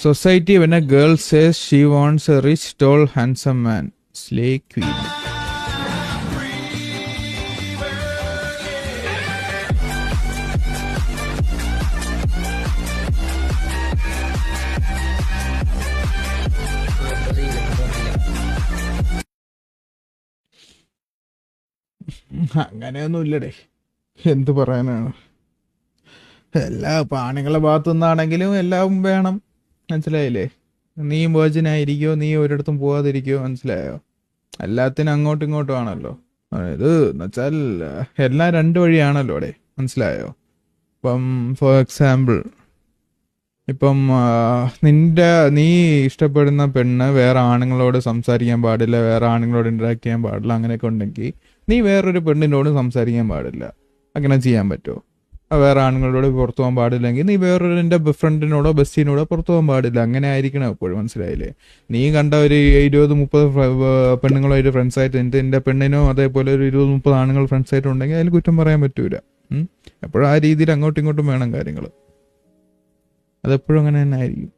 Society, when a girl says she wants a rich, tall, handsome man, slay queen. അങ്ങനെയൊന്നും ഇല്ലടേ, എന്ത് പറയാനാണ്. ഇപ്പം ആണുങ്ങളുടെ ഭാഗത്തു നിന്നാണെങ്കിലും എല്ലാം വേണം, മനസ്സിലായില്ലേ? നീയും വേർജിനായിരിക്കോ, നീ ഒരിടത്തും പോവാതിരിക്കോ, മനസ്സിലായോ? എല്ലാത്തിനും അങ്ങോട്ടും ഇങ്ങോട്ടും ആണല്ലോ. ഇത് എന്നുവെച്ചാൽ എല്ലാം രണ്ട് വഴിയാണല്ലോ അവിടെ, മനസ്സിലായോ? ഇപ്പം ഫോർ എക്സാമ്പിൾ, ഇപ്പം നീ ഇഷ്ടപ്പെടുന്ന പെണ്ണ് വേറെ ആണുങ്ങളോട് സംസാരിക്കാൻ പാടില്ല, വേറെ ആണുങ്ങളോട് ഇൻട്രാക്ട് ചെയ്യാൻ പാടില്ല, അങ്ങനെയൊക്കെ ഉണ്ടെങ്കിൽ നീ വേറൊരു പെണ്ണിനോട് സംസാരിക്കാൻ പാടില്ല. അങ്ങനെ ചെയ്യാൻ പറ്റുമോ? വേറെ ആണുങ്ങളോട് പുറത്തു പോകാൻ പാടില്ലെങ്കിൽ നീ വേറൊരു എൻ്റെ ഫ്രണ്ടിനോടോ ബെസ്റ്റിനോടോ പുറത്തു പോകാൻ പാടില്ല. അങ്ങനെ ആയിരിക്കണം എപ്പോഴും, മനസ്സിലായില്ലേ? നീ കണ്ട ഒരു 20-30 പെണ്ണുങ്ങളായിട്ട് ഫ്രണ്ട്സായിട്ട് എൻ്റെ പെണ്ണിനോ അതേപോലെ ഒരു 20-30 ആണുങ്ങൾ ഫ്രണ്ട്സായിട്ട് ഉണ്ടെങ്കിൽ അതിൽ കുറ്റം പറയാൻ പറ്റൂല. എപ്പോഴും ആ രീതിയിൽ അങ്ങോട്ടും ഇങ്ങോട്ടും വേണം കാര്യങ്ങൾ. അതെപ്പോഴും അങ്ങനെ തന്നെ ആയിരിക്കും.